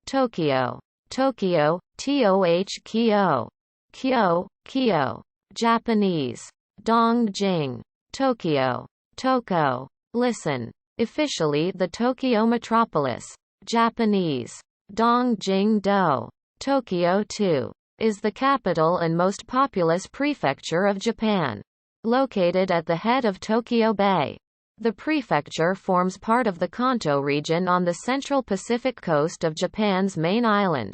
Tokyo, Tokyo, TOH-kee-oh, kyoh, kyoh, Japanese, Dongjing, Tokyo, Toko. Listen. Officially the Tokyo Metropolis, Japanese, Dongjing-do, Tokyo-to, is the capital and most populous prefecture of Japan. Located at the head of Tokyo Bay, the prefecture forms part of the Kantō region on the central Pacific coast of Japan's main island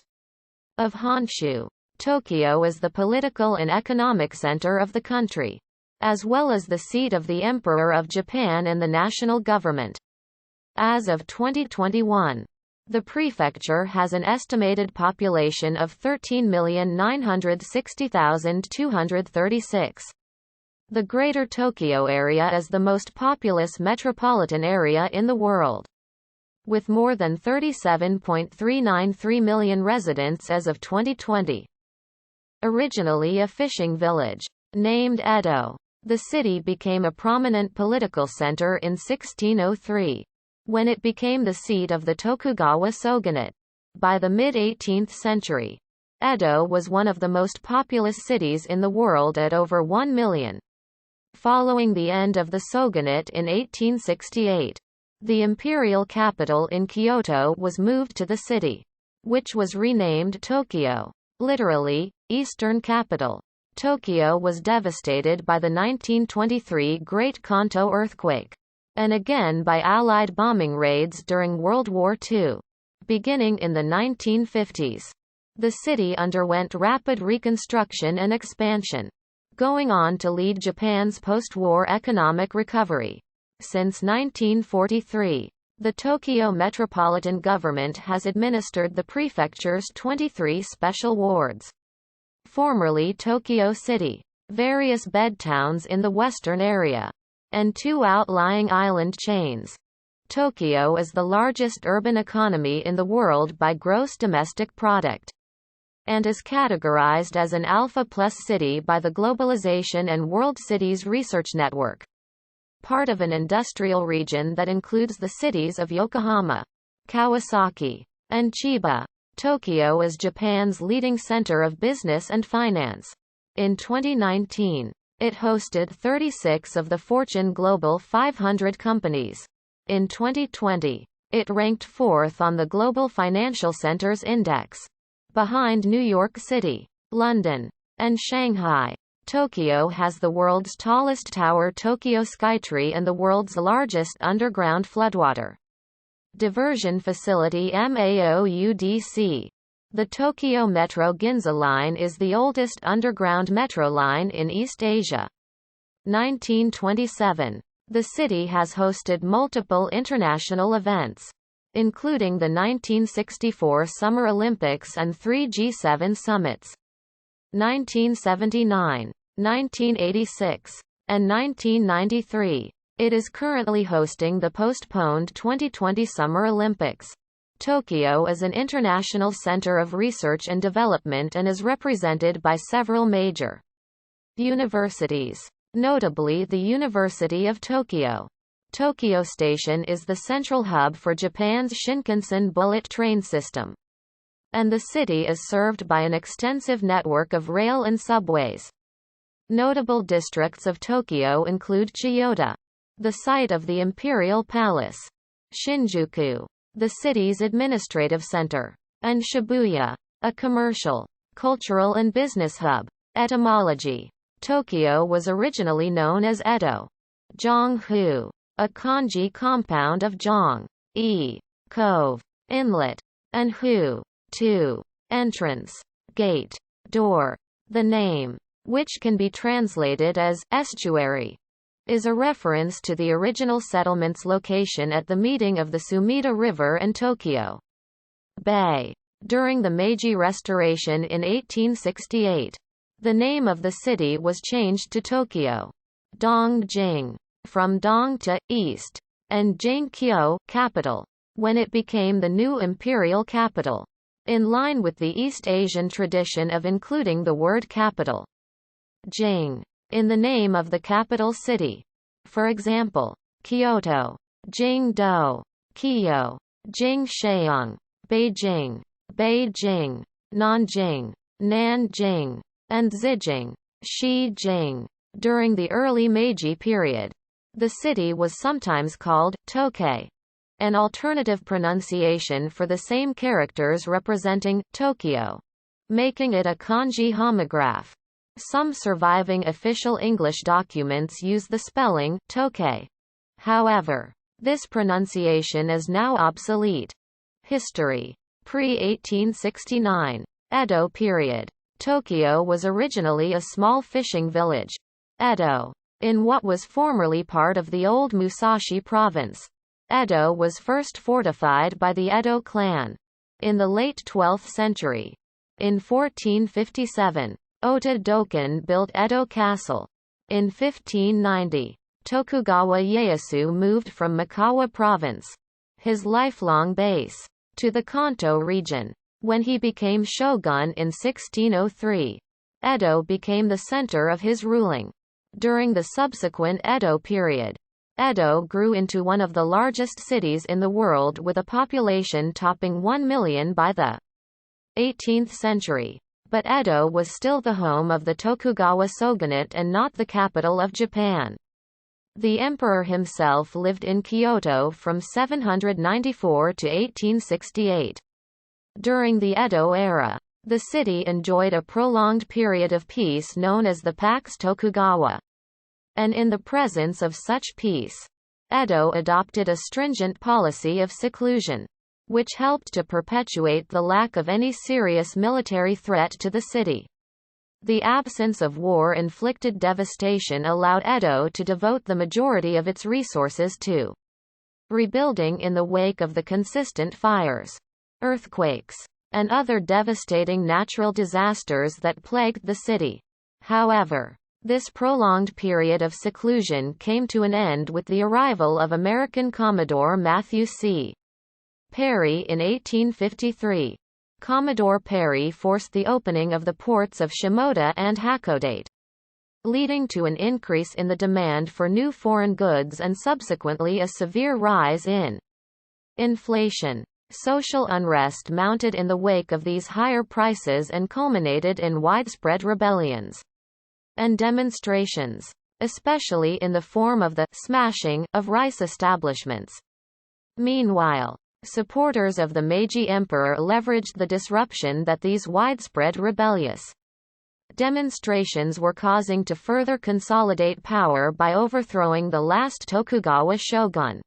of Honshu. Tokyo is the political and economic center of the country, as well as the seat of the Emperor of Japan and the national government. As of 2021, the prefecture has an estimated population of 13,960,236. The Greater Tokyo area is the most populous metropolitan area in the world, with more than 37.393 million residents as of 2020. Originally a fishing village, named Edo, the city became a prominent political center in 1603, when it became the seat of the Tokugawa shogunate. By the mid-18th century, Edo was one of the most populous cities in the world at over 1 million. Following the end of the shogunate in 1868, the imperial capital in Kyoto was moved to the city, which was renamed Tokyo, literally, Eastern Capital. Tokyo was devastated by the 1923 Great Kantō earthquake, and again by Allied bombing raids during World War II. Beginning in the 1950s, the city underwent rapid reconstruction and expansion, going on to lead Japan's post-war economic recovery. Since 1943, the Tokyo Metropolitan Government has administered the prefecture's 23 special wards. Formerly Tokyo City, various bed towns in the western area, and 2 outlying island chains. Tokyo is the largest urban economy in the world by gross domestic product, and is categorized as an Alpha Plus city by the Globalization and World Cities Research Network. Part of an industrial region that includes the cities of Yokohama, Kawasaki, and Chiba. Tokyo is Japan's leading center of business and finance. In 2019, it hosted 36 of the Fortune Global 500 companies. In 2020, it ranked 4th on the Global Financial Centers Index, behind New York City, London, and Shanghai. Tokyo has the world's tallest tower, Tokyo Skytree, and the world's largest underground floodwater diversion facility, MAOUDC. The Tokyo Metro Ginza Line is the oldest underground metro line in East Asia. 1927. The city has hosted multiple international events, including the 1964 Summer Olympics and 3 G7 summits. 1979, 1986, and 1993. It is currently hosting the postponed 2020 Summer Olympics. Tokyo is an international center of research and development and is represented by several major universities, notably the University of Tokyo. Tokyo Station is the central hub for Japan's Shinkansen bullet train system, and the city is served by an extensive network of rail and subways. Notable districts of Tokyo include Chiyoda, the site of the Imperial Palace, Shinjuku, the city's administrative center, and Shibuya, a commercial, cultural and business hub. Etymology. Tokyo was originally known as Edo, Jong-hu, a kanji compound of jong, cove, inlet, and hu, entrance, gate, door. The name, which can be translated as estuary, is a reference to the original settlement's location at the meeting of the Sumida River and Tokyo Bay. During the Meiji Restoration in 1868, the name of the city was changed to Tokyo Dongjing, from Dong to east, and Jing-kyoh, capital, when it became the new imperial capital, in line with the East Asian tradition of including the word capital, Jing, in the name of the capital city. For example, Kyoto, Jing-do, kyoh, Jing-sheung, Beijing, Beijing, Nanjing, Nanjing, and Zijing, Xijing. During the early Meiji period, the city was sometimes called Tokyo, an alternative pronunciation for the same characters representing Tokyo, making it a kanji homograph. Some surviving official English documents use the spelling Tokyo. However, this pronunciation is now obsolete. History. Pre-1869. Edo period. Tokyo was originally a small fishing village, Edo, in what was formerly part of the old Musashi province. Edo was first fortified by the Edo clan in the late 12th century. In 1457, Ota Doken built Edo Castle. In 1590, Tokugawa Ieyasu moved from Mikawa province, his lifelong base, to the Kanto region. When he became shogun in 1603, Edo became the center of his ruling. During the subsequent Edo period, Edo grew into one of the largest cities in the world with a population topping 1 million by the 18th century. But Edo was still the home of the Tokugawa shogunate and not the capital of Japan. The emperor himself lived in Kyoto from 794 to 1868. During the Edo era, the city enjoyed a prolonged period of peace known as the Pax Tokugawa. And in the presence of such peace, Edo adopted a stringent policy of seclusion, which helped to perpetuate the lack of any serious military threat to the city. The absence of war-inflicted devastation allowed Edo to devote the majority of its resources to rebuilding in the wake of the consistent fires, earthquakes, and other devastating natural disasters that plagued the city. However, this prolonged period of seclusion came to an end with the arrival of American Commodore Matthew C. Perry in 1853. Commodore Perry forced the opening of the ports of Shimoda and Hakodate, leading to an increase in the demand for new foreign goods and subsequently a severe rise in inflation. Social unrest mounted in the wake of these higher prices and culminated in widespread rebellions and demonstrations, especially in the form of the smashing of rice establishments. Meanwhile, supporters of the Meiji Emperor leveraged the disruption that these widespread rebellious demonstrations were causing to further consolidate power by overthrowing the last Tokugawa shogun,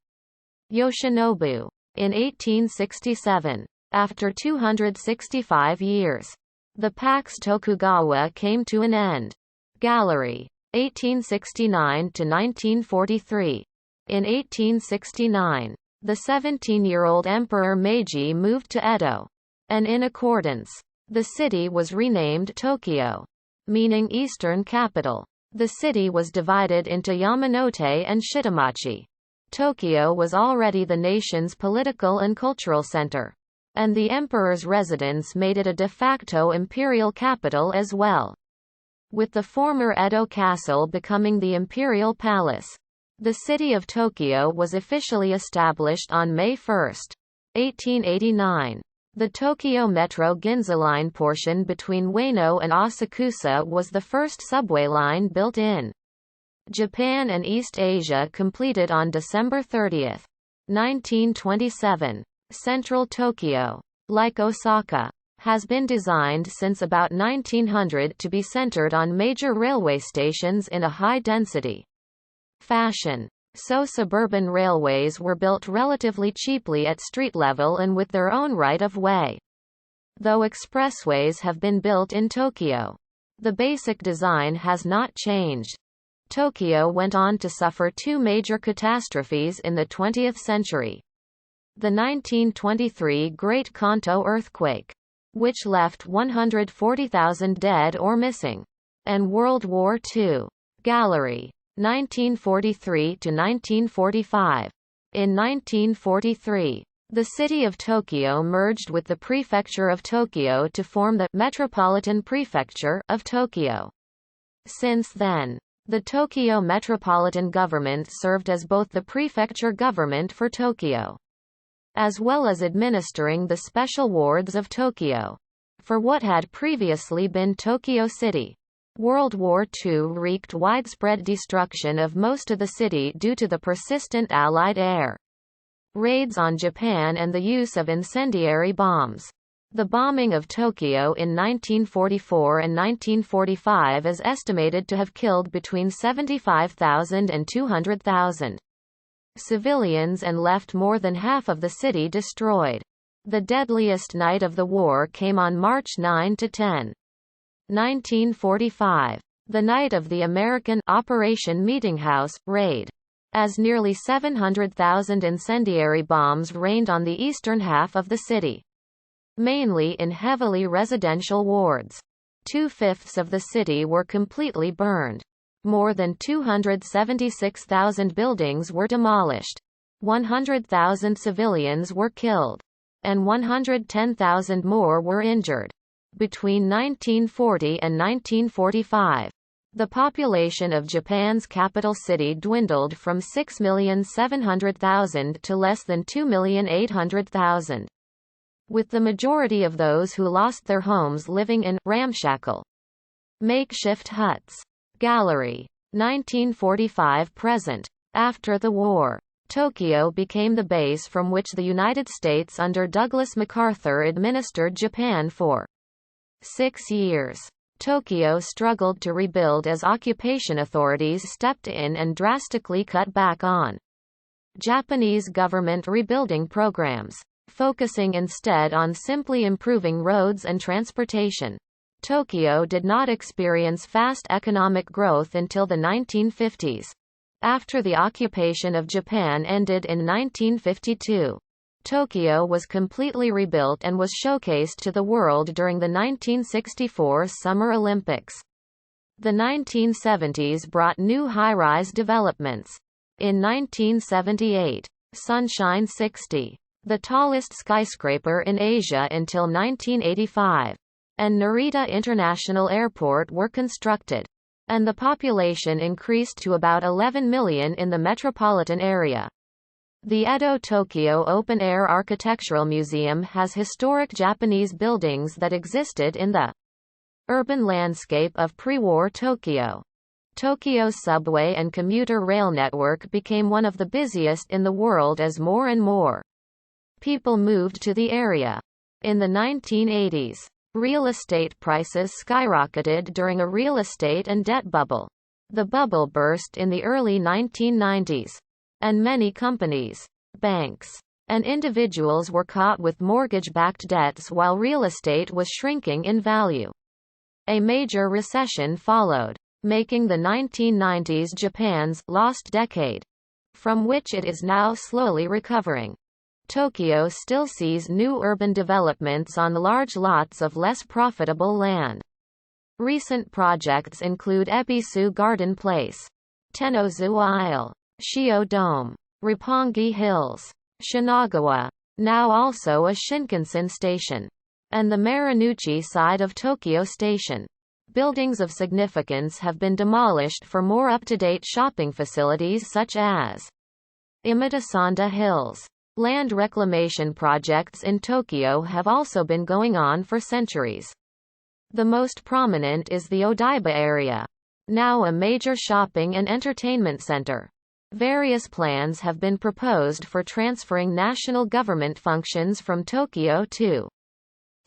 Yoshinobu, in 1867. After 265 years, the Pax Tokugawa came to an end. Gallery. 1869–1943. In 1869, the 17-year-old Emperor Meiji moved to Edo, and in accordance, the city was renamed Tokyo, meaning Eastern Capital. The city was divided into Yamanote and Shitamachi. Tokyo was already the nation's political and cultural center, and the emperor's residence made it a de facto imperial capital as well, with the former Edo Castle becoming the Imperial Palace. The city of Tokyo was officially established on May 1, 1889. The Tokyo Metro Ginza Line portion between Ueno and Asakusa was the first subway line built in Japan and East Asia, completed on December 30, 1927. Central Tokyo, like Osaka, has been designed since about 1900 to be centered on major railway stations in a high-density fashion. So suburban railways were built relatively cheaply at street level and with their own right-of-way. Though expressways have been built in Tokyo, the basic design has not changed. Tokyo went on to suffer two major catastrophes in the 20th century. The 1923 Great Kantō earthquake, which left 140,000 dead or missing, and World War II. Gallery. 1943–1945. In 1943, the city of Tokyo merged with the prefecture of Tokyo to form the Metropolitan Prefecture of Tokyo. Since then, the Tokyo Metropolitan Government served as both the prefecture government for Tokyo as well as administering the special wards of Tokyo for what had previously been Tokyo City. World War II wreaked widespread destruction of most of the city due to the persistent Allied air raids on Japan and the use of incendiary bombs. The bombing of Tokyo in 1944 and 1945 is estimated to have killed between 75,000 and 200,000 civilians and left more than half of the city destroyed. The deadliest night of the war came on March 9–10, 1945, the night of the American Operation Meetinghouse raid, as nearly 700,000 incendiary bombs rained on the eastern half of the city, mainly in heavily residential wards. 2/5 of the city were completely burned. More than 276,000 buildings were demolished. 100,000 civilians were killed, and 110,000 more were injured. Between 1940 and 1945, the population of Japan's capital city dwindled from 6,700,000 to less than 2,800,000, with the majority of those who lost their homes living in ramshackle makeshift huts. Gallery. 1945–present. After the war, Tokyo became the base from which the United States under Douglas MacArthur administered Japan for 6 years. Tokyo struggled to rebuild as occupation authorities stepped in and drastically cut back on Japanese government rebuilding programs, focusing instead on simply improving roads and transportation. Tokyo did not experience fast economic growth until the 1950s. After the occupation of Japan ended in 1952, Tokyo was completely rebuilt and was showcased to the world during the 1964 Summer Olympics. The 1970s brought new high-rise developments. In 1978, Sunshine 60, the tallest skyscraper in Asia until 1985, and Narita International Airport were constructed, and the population increased to about 11 million in the metropolitan area. The Edo Tokyo Open Air Architectural Museum has historic Japanese buildings that existed in the urban landscape of pre-war Tokyo. Tokyo's subway and commuter rail network became one of the busiest in the world as more and more people moved to the area. In the 1980s, real estate prices skyrocketed during a real estate and debt bubble. The bubble burst in the early 1990s, and many companies, banks, and individuals were caught with mortgage-backed debts while real estate was shrinking in value. A major recession followed, making the 1990s Japan's lost decade, from which it is now slowly recovering. Tokyo still sees new urban developments on large lots of less profitable land. Recent projects include Ebisu Garden Place, Tennozu Isle, Shio Dome, Roppongi Hills, Shinagawa, now also a Shinkansen station, and the Marunouchi side of Tokyo Station. Buildings of significance have been demolished for more up-to-date shopping facilities such as Imatasanda Hills. Land reclamation projects in Tokyo have also been going on for centuries. The most prominent is the Odaiba area, now a major shopping and entertainment center. Various plans have been proposed for transferring national government functions from Tokyo to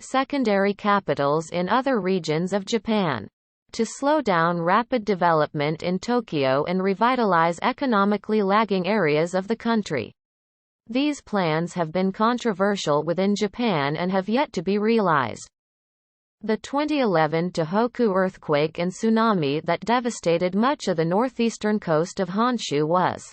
secondary capitals in other regions of Japan, to slow down rapid development in Tokyo and revitalize economically lagging areas of the country. These plans have been controversial within Japan and have yet to be realized. The 2011 Tohoku earthquake and tsunami that devastated much of the northeastern coast of Honshu was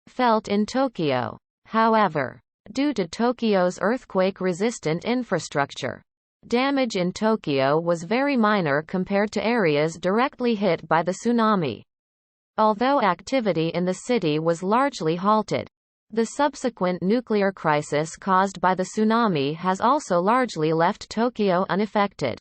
felt in Tokyo. However, due to Tokyo's earthquake-resistant infrastructure, damage in Tokyo was very minor compared to areas directly hit by the tsunami. Although activity in the city was largely halted, the subsequent nuclear crisis caused by the tsunami has also largely left Tokyo unaffected,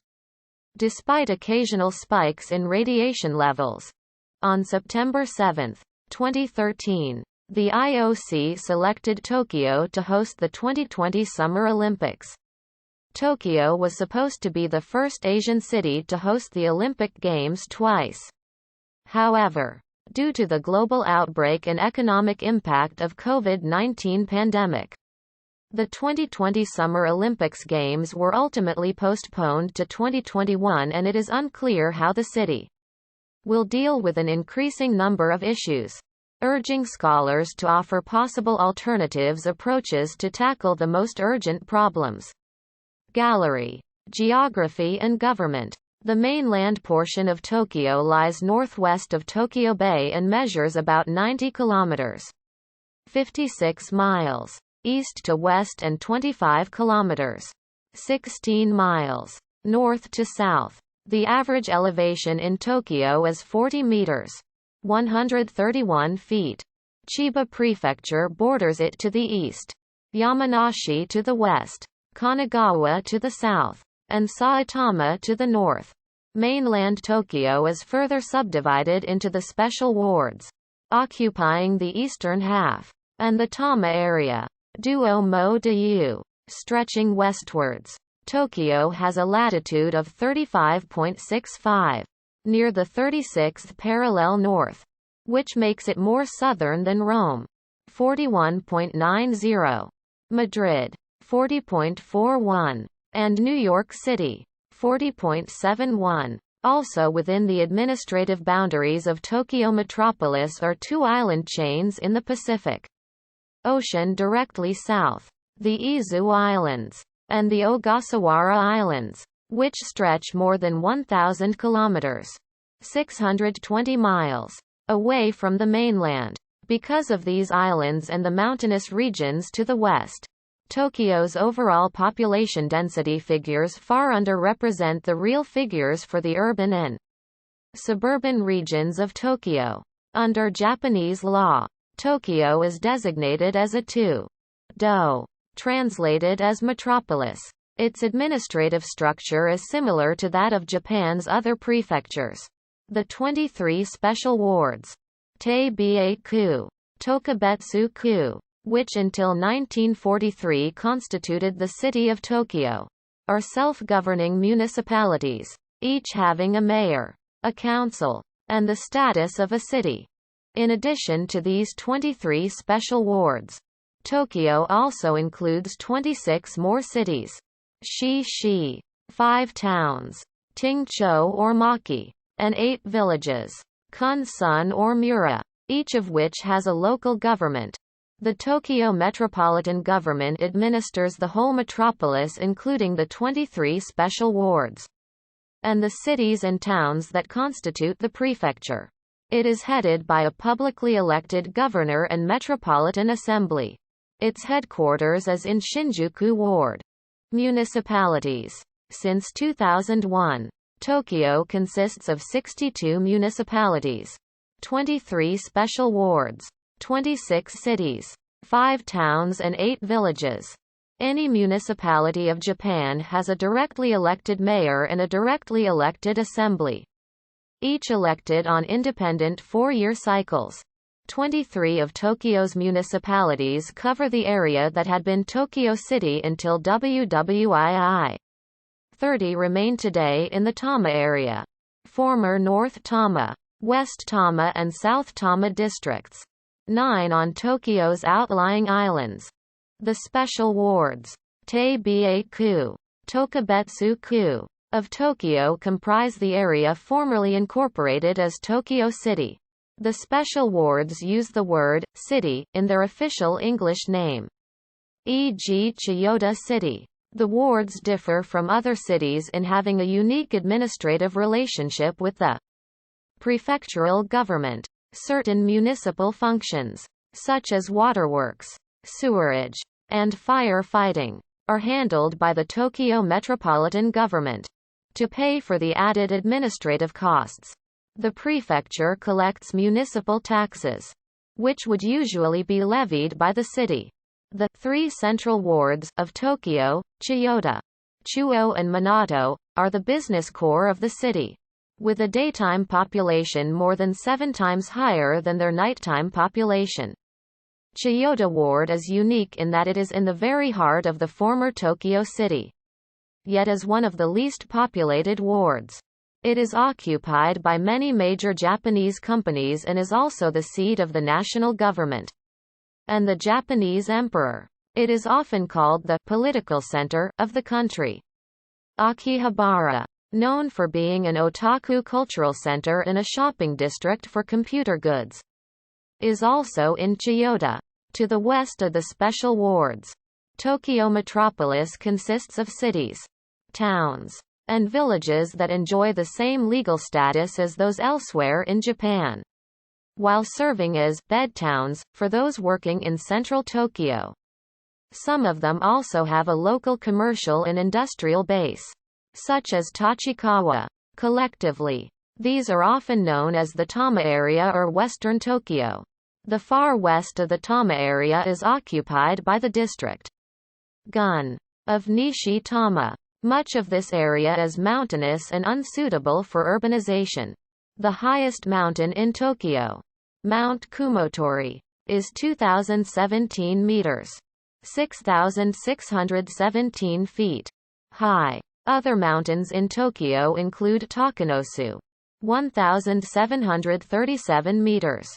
despite occasional spikes in radiation levels. On September 7, 2013, The IOC selected Tokyo to host the 2020 Summer Olympics. Tokyo was supposed to be the first Asian city to host the Olympic Games twice. However, due to the global outbreak and economic impact of COVID-19 pandemic, the 2020 Summer Olympics Games were ultimately postponed to 2021, and it is unclear how the city will deal with an increasing number of issues, urging scholars to offer possible alternatives approaches to tackle the most urgent problems. Gallery. Geography and government. The mainland portion of Tokyo lies northwest of Tokyo Bay and measures about 90 kilometers, 56 miles, east to west and 25 kilometers, 16 miles, north to south. The average elevation in Tokyo is 40 meters, 131 feet. Chiba Prefecture borders it to the east, Yamanashi to the west, Kanagawa to the south, and Saitama to the north. Mainland Tokyo is further subdivided into the special wards, occupying the eastern half, and the Tama area, Duo-mo-de-yu, stretching westwards. Tokyo has a latitude of 35.65, near the 36th parallel north, which makes it more southern than Rome, 41.90, Madrid, 40.41, and New York City, 40.71. Also within the administrative boundaries of Tokyo Metropolis are two island chains in the Pacific Ocean directly south, the Izu Islands, and the Ogasawara Islands, which stretch more than 1,000 kilometers, 620 miles, away from the mainland. Because of these islands and the mountainous regions to the west, Tokyo's overall population density figures far underrepresent the real figures for the urban and suburban regions of Tokyo. Under Japanese law, Tokyo is designated as a to-do, translated as metropolis. Its administrative structure is similar to that of Japan's other prefectures. The 23 special wards, Tei-ku, Tokubetsu-ku, which until 1943 constituted the city of Tokyo, are self-governing municipalities, each having a mayor, a council, and the status of a city. In addition to these 23 special wards, Tokyo also includes 26 more cities, shi, 5 towns, Tingcho or Maki, and 8 villages, Kun-sun or Mura, each of which has a local government. The Tokyo Metropolitan Government administers the whole metropolis, including the 23 special wards, and the cities and towns that constitute the prefecture. It is headed by a publicly elected governor and metropolitan assembly. Its headquarters is in Shinjuku Ward. Municipalities. Since 2001, Tokyo consists of 62 municipalities, 23 special wards, 26 cities, 5 towns and 8 villages. Any municipality of Japan has a directly elected mayor and a directly elected assembly, each elected on independent 4-year cycles. 23 of Tokyo's municipalities cover the area that had been Tokyo City until WWII. 30 remain today in the Tama area, former North Tama, West Tama and South Tama districts. 9 on Tokyo's outlying islands. The special wards, Tei-ku, Tokubetsu-ku, of Tokyo comprise the area formerly incorporated as Tokyo City. The special wards use the word city in their official English name, e.g. Chiyoda City. The wards differ from other cities in having a unique administrative relationship with the prefectural government. Certain municipal functions, such as waterworks, sewerage, and fire fighting, are handled by the Tokyo Metropolitan Government. To pay for the added administrative costs, the prefecture collects municipal taxes, which would usually be levied by the city. The 3 central wards of Tokyo, Chiyoda, Chuo and Minato, are the business core of the city, with a daytime population more than 7 times higher than their nighttime population. Chiyoda Ward is unique in that it is in the very heart of the former Tokyo city, yet is one of the least populated wards. It is occupied by many major Japanese companies and is also the seat of the national government and the Japanese emperor. It is often called the political center of the country. Akihabara, known for being an otaku cultural center and a shopping district for computer goods, is also in Chiyoda. To the west of the special wards, Tokyo Metropolis consists of cities, towns, and villages that enjoy the same legal status as those elsewhere in Japan, while serving as bed towns for those working in central Tokyo. Some of them also have a local commercial and industrial base, such as Tachikawa. Collectively, these are often known as the Tama area or Western Tokyo. The far west of the Tama area is occupied by the district Gun of Nishi-Tama. Much of this area is mountainous and unsuitable for urbanization. The highest mountain in Tokyo, Mount Kumotori, is 2,017 meters, 6,617 feet high. Other mountains in Tokyo include Takanosu, 1,737 meters,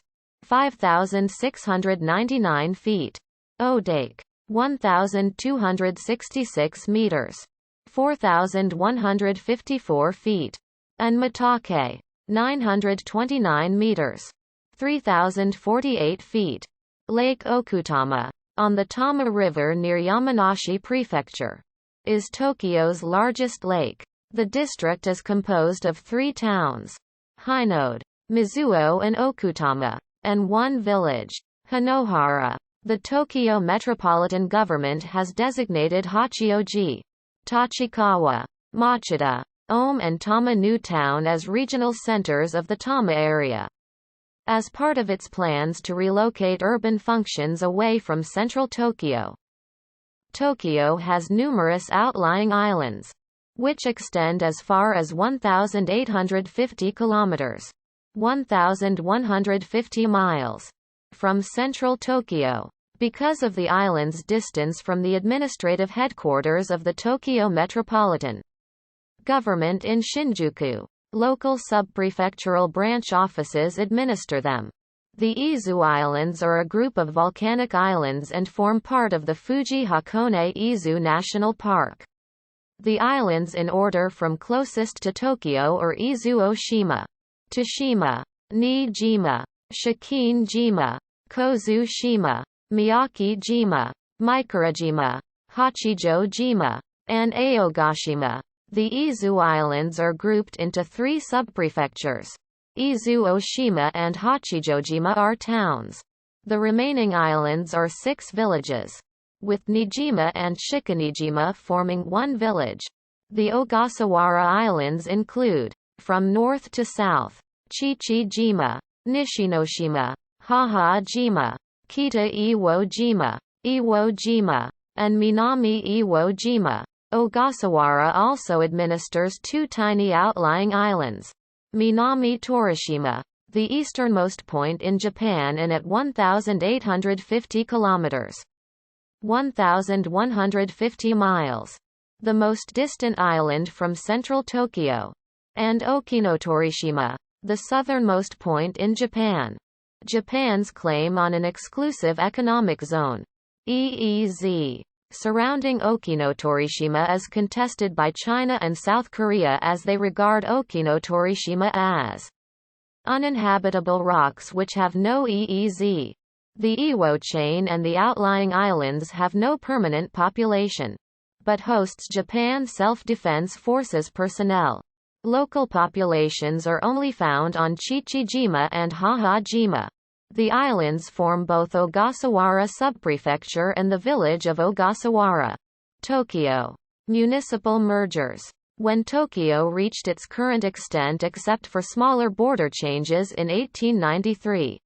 5,699 feet, Odake, 1,266 meters, 4,154 feet, and Mitake, 929 meters, 3,048 feet. Lake Okutama, on the Tama River near Yamanashi Prefecture, is Tokyo's largest lake. The district is composed of 3 towns, Hinode, Mizuo and Okutama, and 1 village, Hinohara. The Tokyo Metropolitan Government has designated Hachioji, Tachikawa, Machida, Ome and Tama New Town as regional centers of the Tama area. As part of its plans to relocate urban functions away from central Tokyo, Tokyo has numerous outlying islands, which extend as far as 1,850 kilometers, 1,150 miles, from central Tokyo. Because of the island's distance from the administrative headquarters of the Tokyo Metropolitan Government in Shinjuku, local subprefectural branch offices administer them. The Izu Islands are a group of volcanic islands and form part of the Fuji-Hakone-Izu National Park. The islands in order from closest to Tokyo are Izu-Oshima, Toshima, Niijima, Shikin-jima, Kozu-shima, Miyaki-jima, Mikurajima, Hachijo-jima, and Aogashima. The Izu Islands are grouped into 3 subprefectures. Izu-Oshima and Hachijojima are towns. The remaining islands are 6 villages, with Nijima and Shikanijima forming 1 village. The Ogasawara Islands include, from north to south, Chichi-jima, Nishinoshima, Haha-jima, Kita-Iwo-jima, Iwo-jima, and Minami-Iwo-jima. Ogasawara also administers 2 tiny outlying islands. Minami Torishima, the easternmost point in Japan and at 1,850 kilometers, 1,150 miles, the most distant island from central Tokyo, and Okinotorishima, the southernmost point in Japan. Japan's claim on an exclusive economic zone, EEZ, surrounding Okinotorishima is contested by China and South Korea as they regard Okinotorishima as uninhabitable rocks which have no EEZ. The Iwo chain and the outlying islands have no permanent population, but hosts Japan Self-Defense Forces personnel. Local populations are only found on Chichi-jima and Haha-jima. The islands form both Ogasawara Subprefecture and the village of Ogasawara. Tokyo. Municipal mergers. When Tokyo reached its current extent except for smaller border changes in 1893,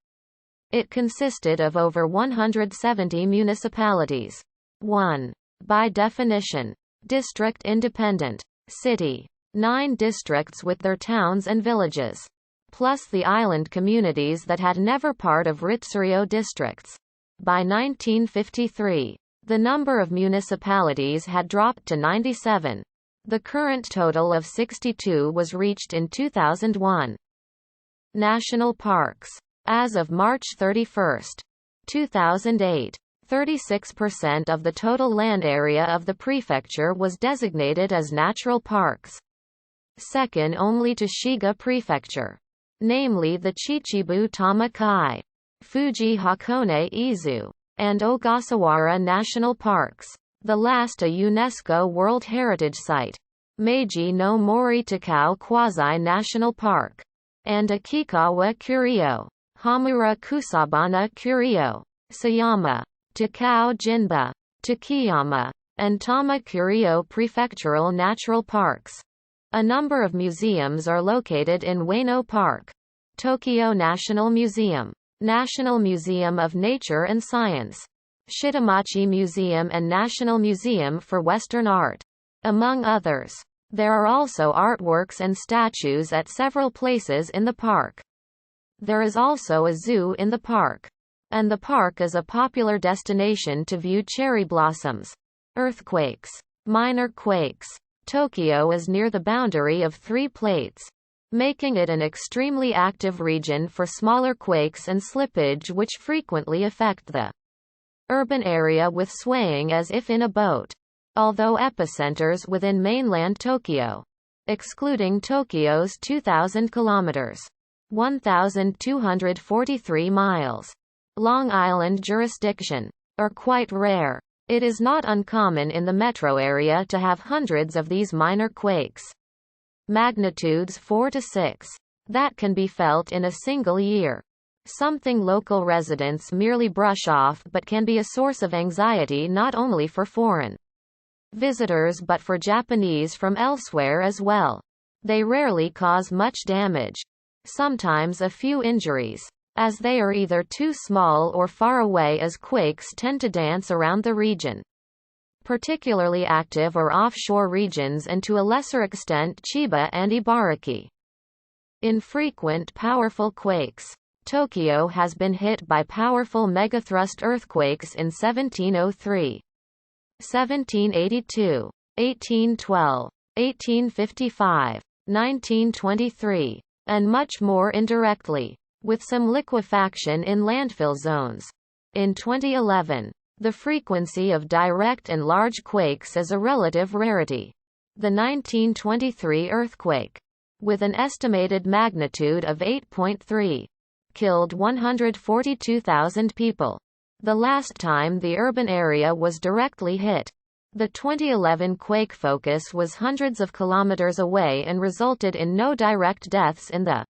it consisted of over 170 municipalities. 1. By definition, district independent. City. 9 districts with their towns and villages, plus the island communities that had never part of Ritsuryo districts. By 1953, the number of municipalities had dropped to 97. The current total of 62 was reached in 2001. National parks. As of March 31, 2008, 36% of the total land area of the prefecture was designated as natural parks, second only to Shiga Prefecture, namely the Chichibu Tama-kai, Fuji Hakone-izu, and Ogasawara National Parks, the last a UNESCO World Heritage Site, Meiji no Mori Takao Quasi-National Park, and Akikawa-kyoh, Hamura Kusabana-kyoh, Sayama, Takao Jinba, Takeyama, and Tama-kyoh prefectural natural parks. A number of museums are located in Ueno Park, Tokyo National Museum, National Museum of Nature and Science, Shitamachi Museum and National Museum for Western Art, among others. There are also artworks and statues at several places in the park. There is also a zoo in the park, and the park is a popular destination to view cherry blossoms. Earthquakes. Minor quakes. Tokyo is near the boundary of 3 plates, making it an extremely active region for smaller quakes and slippage which frequently affect the urban area with swaying as if in a boat. Although epicenters within mainland Tokyo, excluding Tokyo's 2,000 kilometers, 1,243 miles, Long Island jurisdiction, are quite rare. It is not uncommon in the metro area to have hundreds of these minor quakes, magnitudes 4 to 6, that can be felt in a single year. Something local residents merely brush off but can be a source of anxiety not only for foreign visitors but for Japanese from elsewhere as well. They rarely cause much damage, sometimes a few injuries, as they are either too small or far away as quakes tend to dance around the region. Particularly active are offshore regions and to a lesser extent Chiba and Ibaraki. Infrequent powerful quakes. Tokyo has been hit by powerful megathrust earthquakes in 1703, 1782, 1812, 1855, 1923, and much more indirectly, with some liquefaction in landfill zones. In 2011, the frequency of direct and large quakes is a relative rarity. The 1923 earthquake, with an estimated magnitude of 8.3, killed 142,000 people. The last time the urban area was directly hit. The 2011 quake focus was hundreds of kilometers away and resulted in no direct deaths in the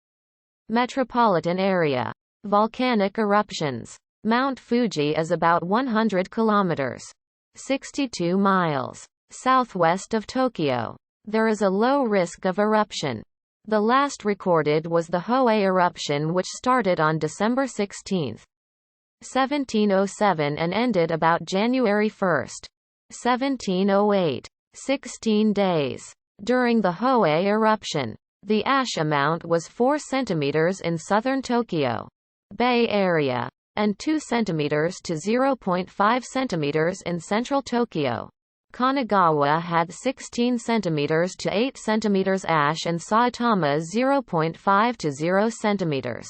metropolitan area. Volcanic eruptions. Mount Fuji is about 100 kilometers, 62 miles, southwest of Tokyo. There is a low risk of eruption. The last recorded was the Hoei eruption, which started on December 16, 1707 and ended about January 1, 1708. 16 days. During the Hoei eruption, the ash amount was 4 centimeters in southern Tokyo Bay Area, and 2 centimeters to 0.5 centimeters in central Tokyo. Kanagawa had 16 centimeters to 8 centimeters ash and Saitama 0.5 to 0 centimeters.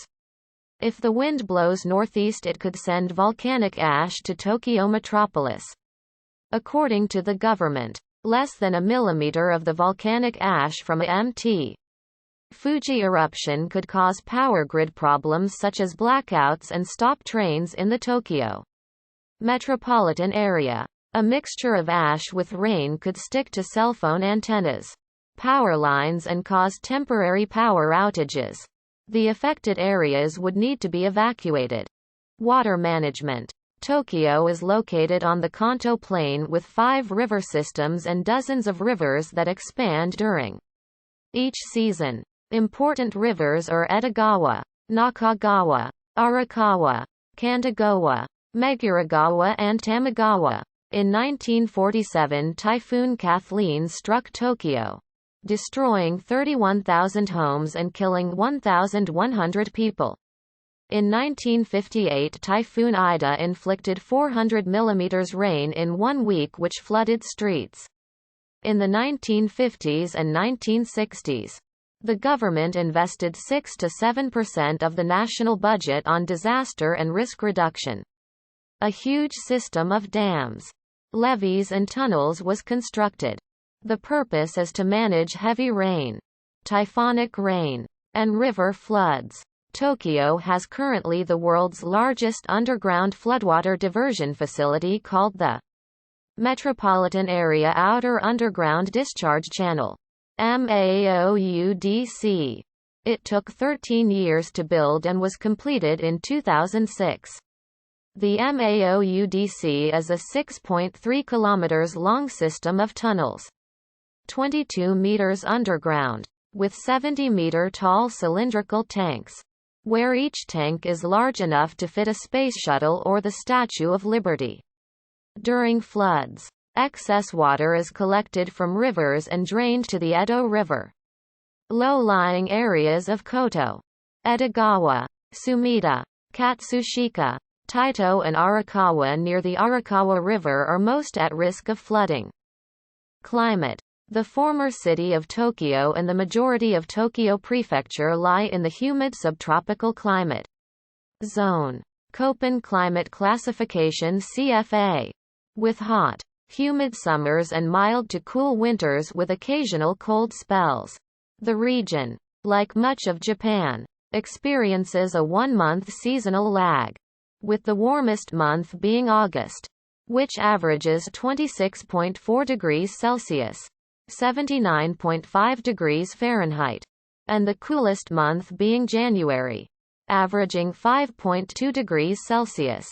If the wind blows northeast, it could send volcanic ash to Tokyo Metropolis. According to the government, less than a millimeter of the volcanic ash from a Mt. Fuji eruption could cause power grid problems such as blackouts and stop trains in the Tokyo metropolitan area. A mixture of ash with rain could stick to cell phone antennas, power lines and cause temporary power outages. The affected areas would need to be evacuated. Water management. Tokyo is located on the Kanto Plain with 5 river systems and dozens of rivers that expand during each season. Important rivers are Etagawa, Nakagawa, Arakawa, Kanagawa, Meguragawa and Tamagawa. In 1947, Typhoon Kathleen struck Tokyo, destroying 31,000 homes and killing 1,100 people. In 1958, Typhoon Ida inflicted 400 mm rain in 1 week, which flooded streets. In the 1950s and 1960s, the government invested 6 to 7% of the national budget on disaster and risk reduction. A huge system of dams, levees and tunnels was constructed. The purpose is to manage heavy rain, typhonic rain, and river floods. Tokyo has currently the world's largest underground floodwater diversion facility called the Metropolitan Area Outer Underground Discharge Channel, MAOUDC. It took 13 years to build and was completed in 2006. The MAOUDC is a 6.3 kilometers long system of tunnels, 22 meters underground, with 70-meter tall cylindrical tanks, where each tank is large enough to fit a space shuttle or the Statue of Liberty. During floods, excess water is collected from rivers and drained to the Edo River. Low-lying areas of Koto, Edogawa, Sumida, Katsushika, Taito and Arakawa near the Arakawa River are most at risk of flooding. Climate. The former city of Tokyo and the majority of Tokyo Prefecture lie in the humid subtropical climate zone. Köppen climate classification CFA. With hot, humid summers and mild to cool winters with occasional cold spells. The region, like much of Japan, experiences a 1-month seasonal lag, with the warmest month being August, which averages 26.4 degrees Celsius. 79.5 degrees Fahrenheit, and the coolest month being January, averaging 5.2 degrees Celsius,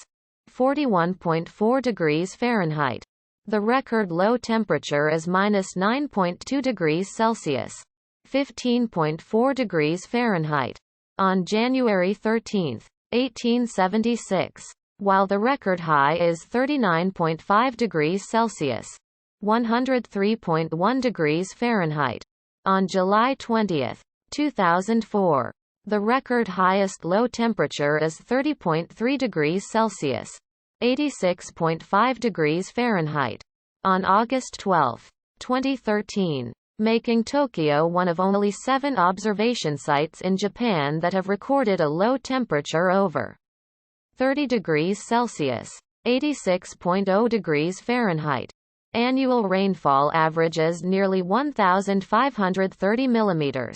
41.4 degrees Fahrenheit. The record low temperature is -9.2 degrees Celsius, 15.4 degrees Fahrenheit, on January 13, 1876, while the record high is 39.5 degrees Celsius, 103.1 degrees Fahrenheit, on July 20, 2004. The record highest low temperature is 30.3 degrees Celsius, 86.5 degrees Fahrenheit, on August 12, 2013, making Tokyo one of only 7 observation sites in Japan that have recorded a low temperature over 30 degrees Celsius, 86.0 degrees Fahrenheit. Annual rainfall averages nearly 1,530 mm,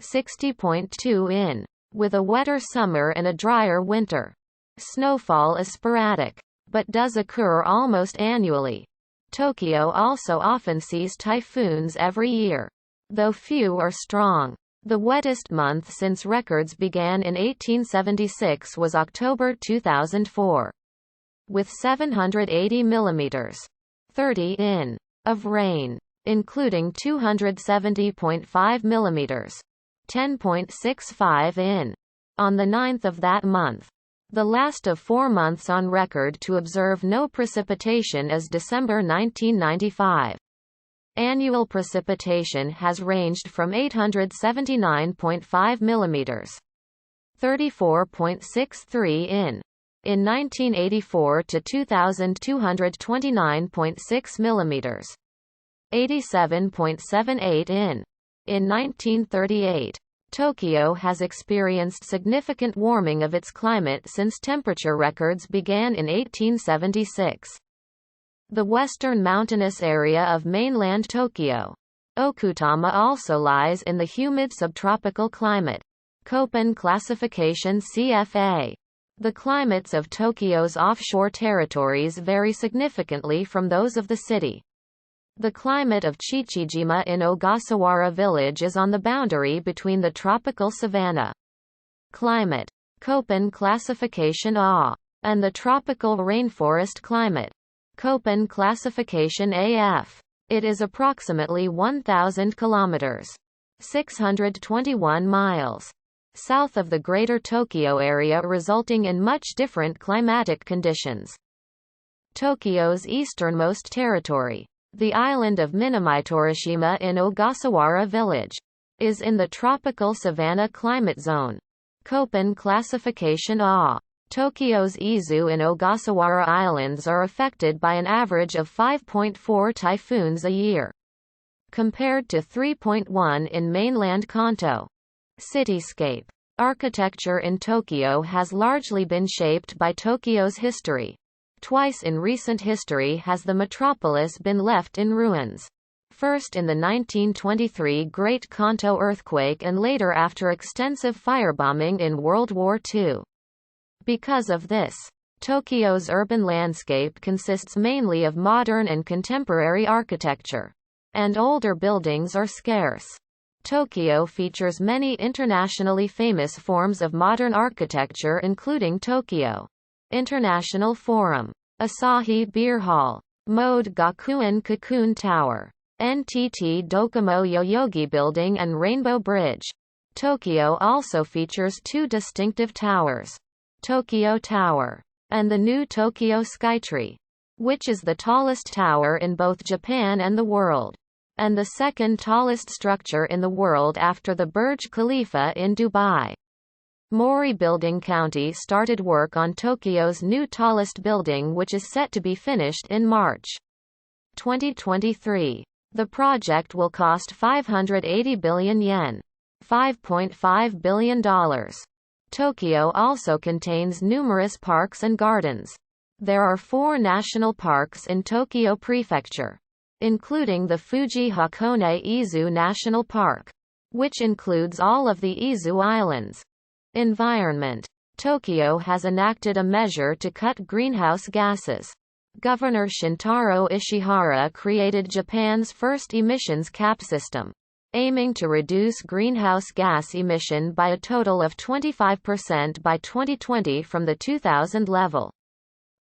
60.2 in, with a wetter summer and a drier winter. Snowfall is sporadic, but does occur almost annually. Tokyo also often sees typhoons every year, though few are strong. The wettest month since records began in 1876 was October 2004, with 780 mm. 30 in of rain, including 270.5 mm, 10.65 in, on the 9th of that month. The last of 4 months on record to observe no precipitation is December 1995. Annual precipitation has ranged from 879.5 mm, 34.63 in 1984 to 2,229.6 mm, 87.78 in 1938. Tokyo has experienced significant warming of its climate since temperature records began in 1876. The western mountainous area of mainland Tokyo, Okutama, also lies in the humid subtropical climate Köppen classification CFA. The climates of Tokyo's offshore territories vary significantly from those of the city. The climate of Chichijima in Ogasawara village is on the boundary between the tropical savanna climate, Köppen classification A, and the tropical rainforest climate, Köppen classification AF. It is approximately 1,000 kilometers, 621 miles, south of the Greater Tokyo area, resulting in much different climatic conditions. Tokyo's easternmost territory, the island of Minamitorishima in Ogasawara village, is in the tropical savanna climate zone. Köppen classification A. Tokyo's Izu and Ogasawara Islands are affected by an average of 5.4 typhoons a year, compared to 3.1 in mainland Kanto. Cityscape. Architecture in Tokyo has largely been shaped by Tokyo's history. Twice in recent history has the metropolis been left in ruins. First in the 1923 Great Kantō earthquake and later after extensive firebombing in World War II. Because of this, Tokyo's urban landscape consists mainly of modern and contemporary architecture, and older buildings are scarce. Tokyo features many internationally famous forms of modern architecture including Tokyo International Forum, Asahi Beer Hall, Mode Gakuen Cocoon Tower, NTT Docomo Yoyogi Building and Rainbow Bridge. Tokyo also features two distinctive towers, Tokyo Tower, and the new Tokyo Skytree, which is the tallest tower in both Japan and the world, and the second tallest structure in the world after the Burj Khalifa in Dubai. Mori Building County started work on Tokyo's new tallest building which is set to be finished in March 2023. The project will cost 580 billion yen, $5.5 billion. Tokyo also contains numerous parks and gardens. There are 4 national parks in Tokyo Prefecture, including the Fuji Hakone-Izu National Park, which includes all of the Izu Islands. Environment. Tokyo has enacted a measure to cut greenhouse gases. Governor Shintaro Ishihara created Japan's first emissions cap system, aiming to reduce greenhouse gas emission by a total of 25% by 2020 from the 2000 level.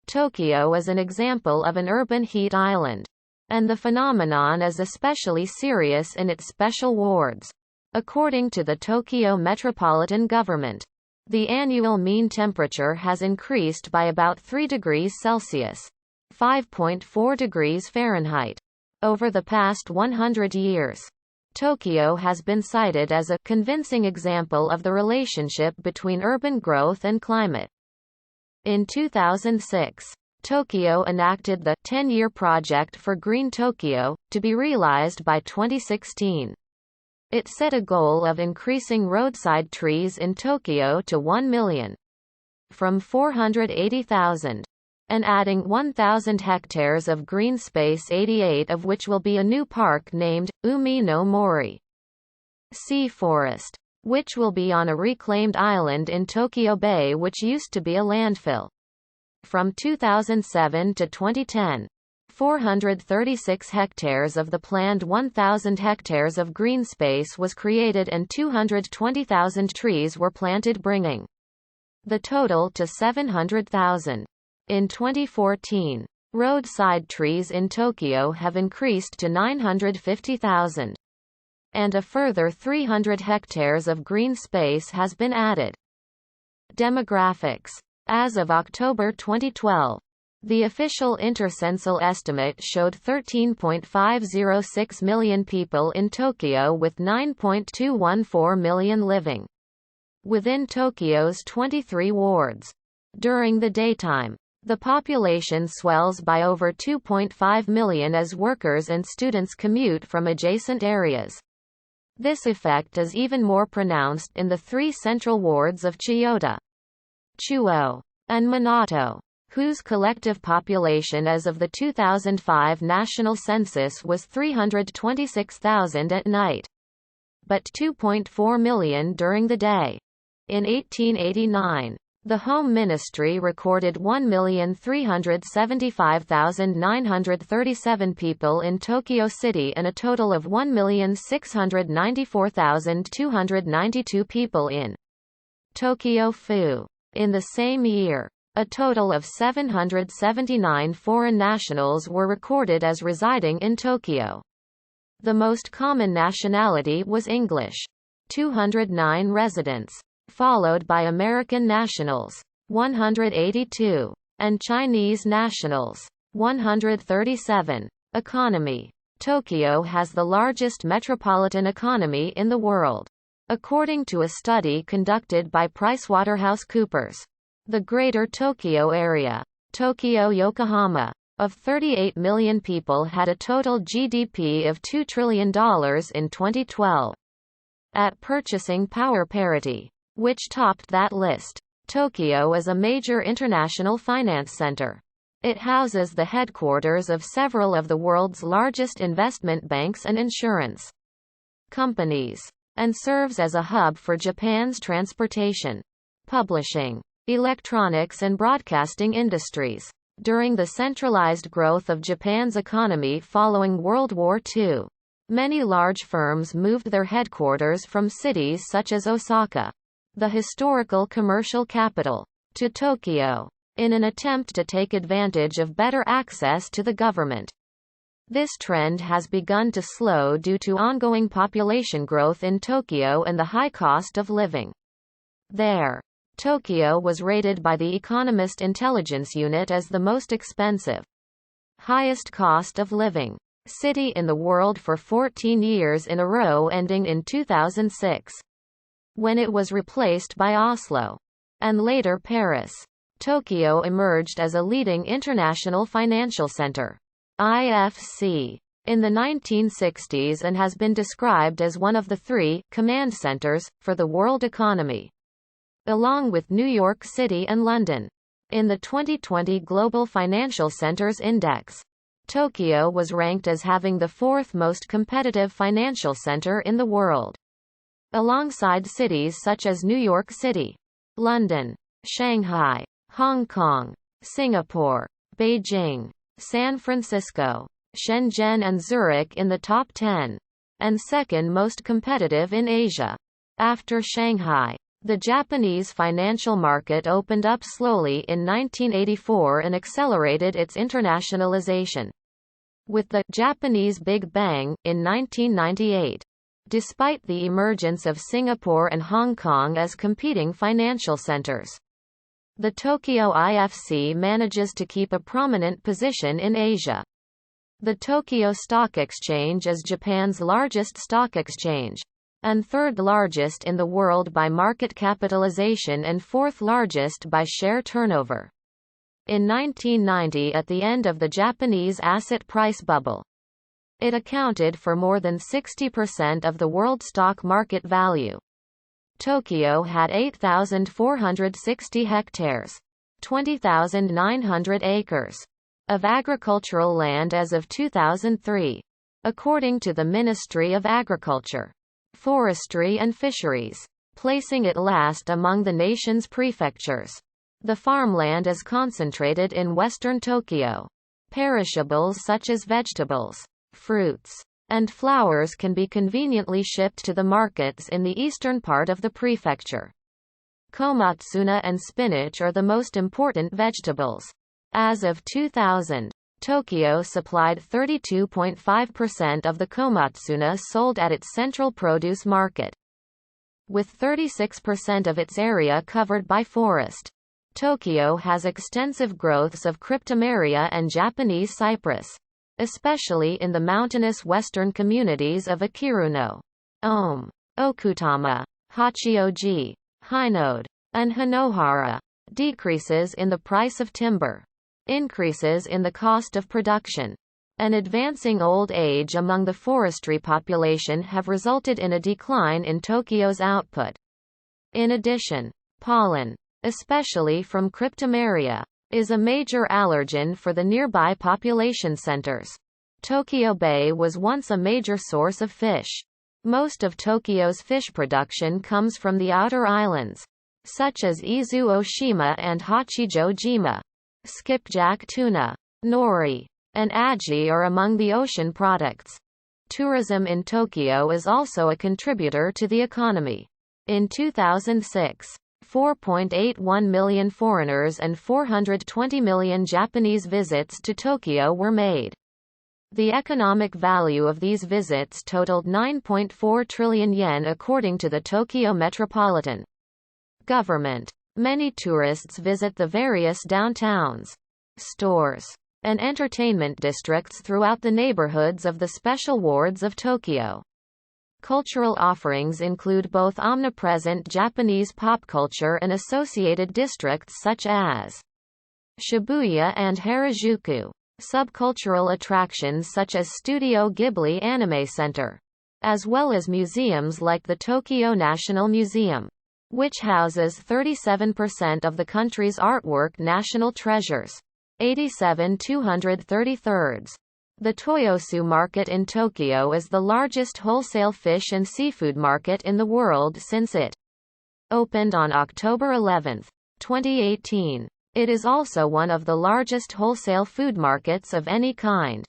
Tokyo is an example of an urban heat island, and the phenomenon is especially serious in its special wards. According to the Tokyo Metropolitan Government, the annual mean temperature has increased by about 3 degrees Celsius, 5.4 degrees Fahrenheit, over the past 100 years. Tokyo has been cited as a convincing example of the relationship between urban growth and climate. In 2006, Tokyo enacted the 10-year project for Green Tokyo, to be realized by 2016. It set a goal of increasing roadside trees in Tokyo to 1 million, from 480,000, and adding 1,000 hectares of green space, 88 of which will be a new park named Umi no Mori Sea Forest, which will be on a reclaimed island in Tokyo Bay which used to be a landfill. From 2007 to 2010, 436 hectares of the planned 1,000 hectares of green space was created and 220,000 trees were planted, bringing the total to 700,000. In 2014, roadside trees in Tokyo have increased to 950,000, and a further 300 hectares of green space has been added. Demographics. As of October 2012, the official intercensal estimate showed 13.506 million people in Tokyo with 9.214 million living within Tokyo's 23 wards. During the daytime, the population swells by over 2.5 million as workers and students commute from adjacent areas. This effect is even more pronounced in the 3 central wards of Chiyoda, Chuo, and Minato, whose collective population as of the 2005 national census was 326,000 at night, but 2.4 million during the day. In 1889, the Home Ministry recorded 1,375,937 people in Tokyo City and a total of 1,694,292 people in Tokyo-fu. In the same year, a total of 779 foreign nationals were recorded as residing in Tokyo. The most common nationality was English, 209 residents, followed by American nationals, 182, and Chinese nationals, 137. Economy. Tokyo has the largest metropolitan economy in the world. According to a study conducted by PricewaterhouseCoopers, the Greater Tokyo area, Tokyo, Yokohama, of 38 million people had a total GDP of $2 trillion in 2012. At purchasing power parity, which topped that list, Tokyo is a major international finance center. It houses the headquarters of several of the world's largest investment banks and insurance companies, and serves as a hub for Japan's transportation, publishing, electronics and broadcasting industries. During the centralized growth of Japan's economy following World War II, many large firms moved their headquarters from cities such as Osaka, the historical commercial capital, to Tokyo, in an attempt to take advantage of better access to the government. This trend has begun to slow due to ongoing population growth in Tokyo and the high cost of living there. Tokyo was rated by the Economist Intelligence Unit as the most expensive, highest cost of living city in the world for 14 years in a row, ending in 2006, when it was replaced by Oslo, and later Paris. Tokyo emerged as a leading international financial center, IFC, in the 1960s and has been described as one of the three command centers for the world economy, along with New York City and London. In the 2020 Global Financial Centers Index, Tokyo was ranked as having the fourth most competitive financial center in the world, alongside cities such as New York City, London, Shanghai, Hong Kong, Singapore, Beijing, San Francisco, Shenzhen and Zurich in the top 10, and second most competitive in Asia, after Shanghai. The Japanese financial market opened up slowly in 1984 and accelerated its internationalization with the Japanese Big Bang in 1998. Despite the emergence of Singapore and Hong Kong as competing financial centers, the Tokyo IFC manages to keep a prominent position in Asia. The Tokyo Stock Exchange is Japan's largest stock exchange, and third largest in the world by market capitalization and fourth largest by share turnover. In 1990, at the end of the Japanese asset price bubble, it accounted for more than 60% of the world stock market value. Tokyo had 8,460 hectares, 20,900 acres, of agricultural land as of 2003, according to the Ministry of Agriculture, Forestry and Fisheries, placing it last among the nation's prefectures. The farmland is concentrated in western Tokyo. Perishables such as vegetables, fruits, and flowers can be conveniently shipped to the markets in the eastern part of the prefecture. Komatsuna and spinach are the most important vegetables. As of 2000, Tokyo supplied 32.5% of the komatsuna sold at its central produce market, with 36% of its area covered by forest. Tokyo has extensive growths of cryptomeria and Japanese cypress, especially in the mountainous western communities of Akiruno, Ome, Okutama, Hachioji, Hinode, and Hinohara. Decreases in the price of timber, increases in the cost of production, and advancing old age among the forestry population have resulted in a decline in Tokyo's output. In addition, pollen, especially from cryptomeria, is a major allergen for the nearby population centers. Tokyo Bay was once a major source of fish. Most of Tokyo's fish production comes from the outer islands, such as Izu Oshima and Hachijojima. Skipjack tuna, nori, and aji are among the ocean products. Tourism in Tokyo is also a contributor to the economy. In 2006, 4.81 million foreigners and 420 million Japanese visits to Tokyo were made. The economic value of these visits totaled 9.4 trillion yen according to the Tokyo Metropolitan Government. Many tourists visit the various downtowns, stores, and entertainment districts throughout the neighborhoods of the special wards of Tokyo. Cultural offerings include both omnipresent Japanese pop culture and associated districts such as Shibuya and Harajuku. Subcultural attractions such as Studio Ghibli Anime Center, as well as museums like the Tokyo National Museum, which houses 37% of the country's artwork national treasures. 87 233. The Toyosu Market in Tokyo is the largest wholesale fish and seafood market in the world since it opened on October 11, 2018. It is also one of the largest wholesale food markets of any kind.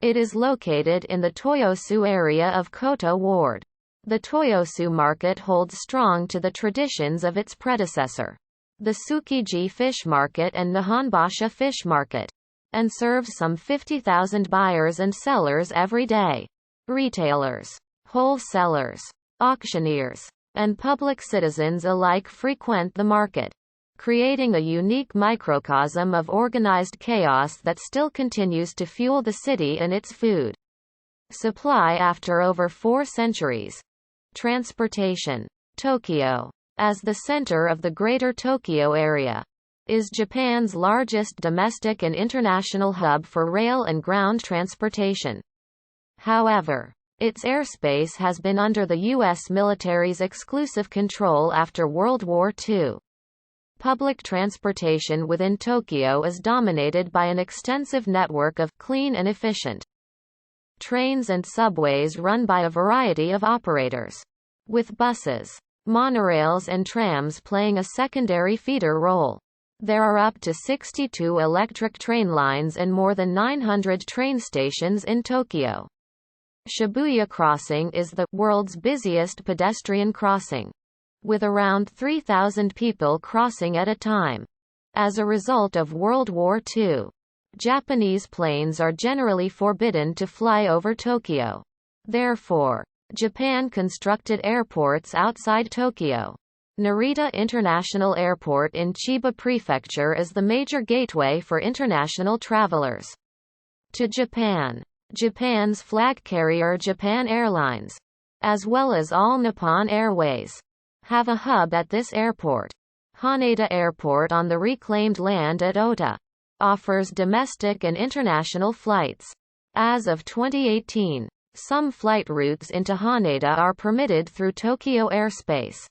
It is located in the Toyosu area of Koto Ward. The Toyosu Market holds strong to the traditions of its predecessor, the Tsukiji Fish Market and Nihonbashi Fish Market, and serves some 50,000 buyers and sellers every day. Retailers, wholesalers, auctioneers, and public citizens alike frequent the market, creating a unique microcosm of organized chaos that still continues to fuel the city and its food supply after over 4 centuries. Transportation. Tokyo, as the center of the Greater Tokyo area, is Japan's largest domestic and international hub for rail and ground transportation. However, its airspace has been under the U.S. military's exclusive control after World War II. Public transportation within Tokyo is dominated by an extensive network of clean and efficient trains and subways run by a variety of operators, with buses, monorails and trams playing a secondary feeder role. There are up to 62 electric train lines and more than 900 train stations in Tokyo. Shibuya Crossing is the world's busiest pedestrian crossing, with around 3,000 people crossing at a time. As a result of World War II, Japanese planes are generally forbidden to fly over Tokyo. Therefore, Japan constructed airports outside Tokyo. Narita International Airport in Chiba Prefecture is the major gateway for international travelers to Japan. Japan's flag carrier Japan Airlines, as well as All Nippon Airways, have a hub at this airport. Haneda Airport on the reclaimed land at Ota offers domestic and international flights. As of 2018, some flight routes into Haneda are permitted through Tokyo airspace.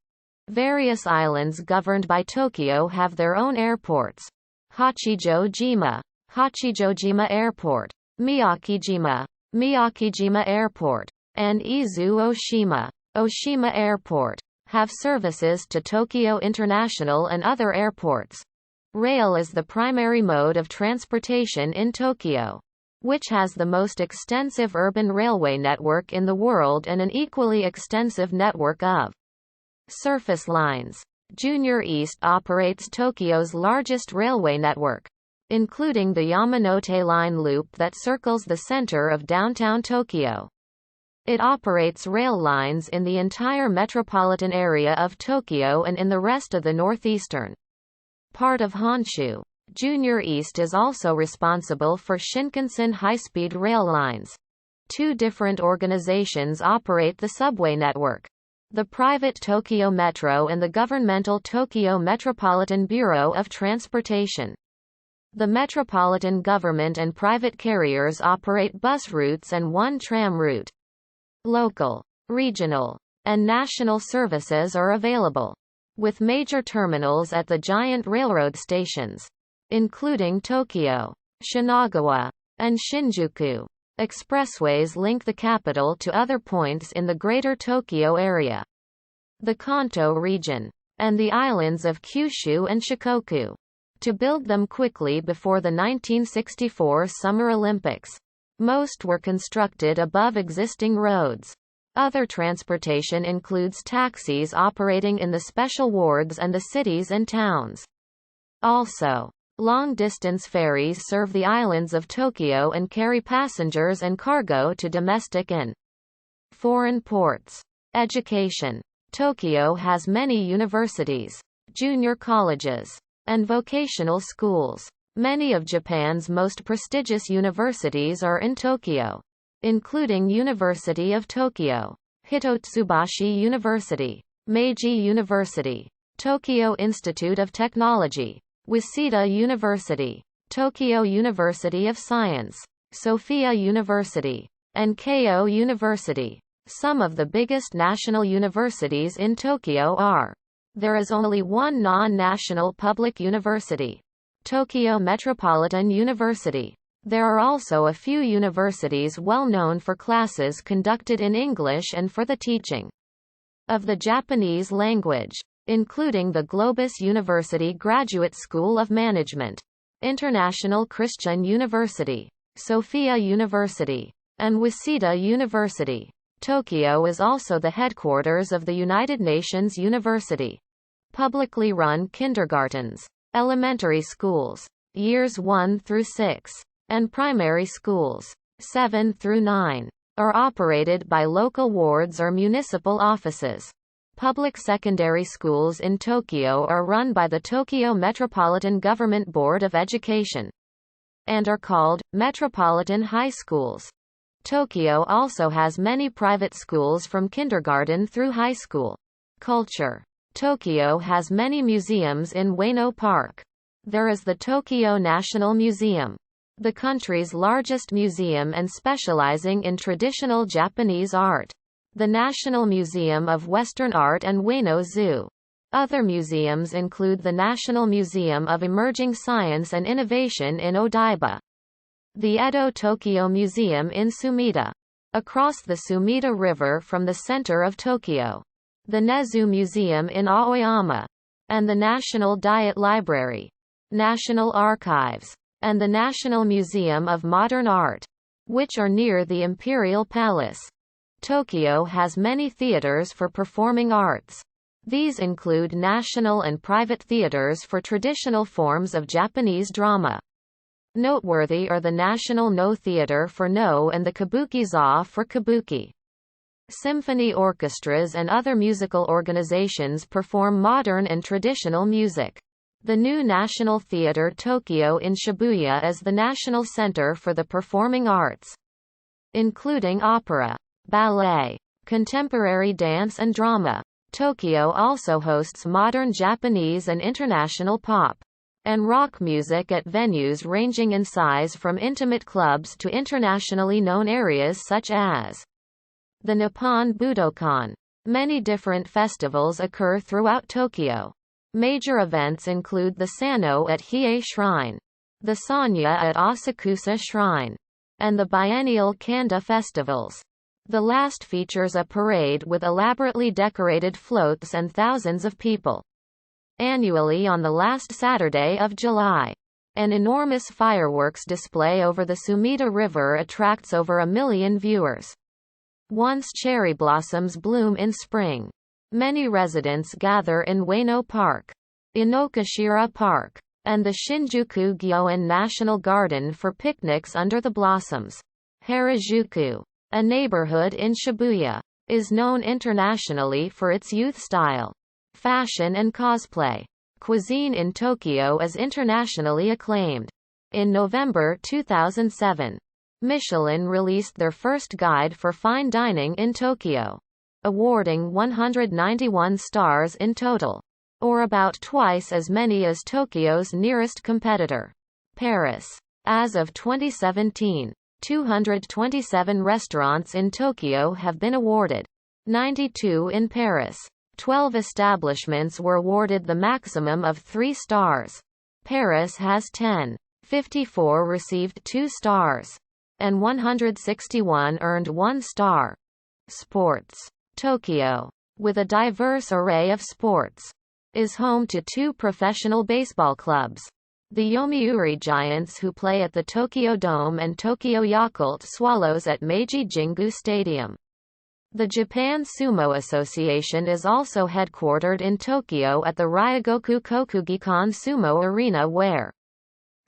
Various islands governed by Tokyo have their own airports. Hachijojima, Hachijojima Airport, Miyakijima, Miyakijima Airport, and Izu Oshima, Oshima Airport, have services to Tokyo International and other airports. Rail is the primary mode of transportation in Tokyo, which has the most extensive urban railway network in the world and an equally extensive network of surface lines. Junior East operates Tokyo's largest railway network, including the Yamanote Line loop that circles the center of downtown Tokyo. It operates rail lines in the entire metropolitan area of Tokyo and in the rest of the northeastern part of Honshu. Junior East is also responsible for Shinkansen high-speed rail lines. 2 different organizations operate the subway network: the private Tokyo Metro and the governmental Tokyo Metropolitan Bureau of Transportation. The Metropolitan Government and private carriers operate bus routes and 1 tram route. Local, regional, and national services are available, with major terminals at the giant railroad stations, including Tokyo, Shinagawa, and Shinjuku. Expressways link the capital to other points in the Greater Tokyo area, the Kanto region, and the islands of Kyushu and Shikoku. To build them quickly before the 1964 Summer Olympics, most were constructed above existing roads. Other transportation includes taxis operating in the special wards and the cities and towns. Also, long-distance ferries serve the islands of Tokyo and carry passengers and cargo to domestic and foreign ports. Education. Tokyo has many universities, junior colleges, and vocational schools. Many of Japan's most prestigious universities are in Tokyo, including University of Tokyo, Hitotsubashi University, Meiji University, Tokyo Institute of Technology, Waseda University, Tokyo University of Science, Sophia University, and Keio University. Some of the biggest national universities in Tokyo are. There is only one non-national public university, Tokyo Metropolitan University. There are also a few universities well known for classes conducted in English and for the teaching of the Japanese language, including the Globus University Graduate School of Management, International Christian University, Sophia University, and Waseda University. Tokyo is also the headquarters of the United Nations University. Publicly run kindergartens, elementary schools, years 1 through 6, and primary schools, 7 through 9, are operated by local wards or municipal offices. Public secondary schools in Tokyo are run by the Tokyo Metropolitan Government Board of Education and are called metropolitan high schools. Tokyo also has many private schools from kindergarten through high school. Culture. Tokyo has many museums in Ueno Park. There is the Tokyo National Museum, the country's largest museum and specializing in traditional Japanese art, the National Museum of Western Art and Ueno Zoo. Other museums include the National Museum of Emerging Science and Innovation in Odaiba, the Edo Tokyo Museum in Sumida, across the Sumida River from the center of Tokyo, the Nezu Museum in Aoyama, and the National Diet Library, National Archives, and the National Museum of Modern Art, which are near the Imperial Palace. Tokyo has many theaters for performing arts. These include national and private theaters for traditional forms of Japanese drama. Noteworthy are the National No Theater for No and the Kabuki-za for Kabuki. Symphony orchestras and other musical organizations perform modern and traditional music. The new National Theatre Tokyo in Shibuya is the national center for the performing arts, including opera, ballet, contemporary dance and drama. Tokyo also hosts modern Japanese and international pop and rock music at venues ranging in size from intimate clubs to internationally known areas such as the Nippon Budokan. Many different festivals occur throughout Tokyo. Major events include the Sanno at Hiei Shrine, the Sanya at Asakusa Shrine, and the biennial Kanda festivals. The last features a parade with elaborately decorated floats and thousands of people. Annually on the last Saturday of July, an enormous fireworks display over the Sumida River attracts over 1 million viewers. Once cherry blossoms bloom in spring, many residents gather in Ueno Park, Inokashira Park, and the Shinjuku Gyoen National Garden for picnics under the blossoms. Harajuku, a neighborhood in Shibuya, is known internationally for its youth style, fashion and cosplay. Cuisine in Tokyo is internationally acclaimed. In November 2007, Michelin released their first guide for fine dining in Tokyo, awarding 191 stars in total, or about twice as many as Tokyo's nearest competitor, Paris. As of 2017, 227 restaurants in Tokyo have been awarded, 92 in Paris. 12 establishments were awarded the maximum of 3 stars. Paris has 10. 54 received 2 stars, and 161 earned 1 star. Sports. Tokyo, with a diverse array of sports, is home to 2 professional baseball clubs, the Yomiuri Giants, who play at the Tokyo Dome, and Tokyo Yakult Swallows at Meiji Jingu Stadium. The Japan Sumo Association is also headquartered in Tokyo at the Ryogoku Kokugikan Sumo Arena, where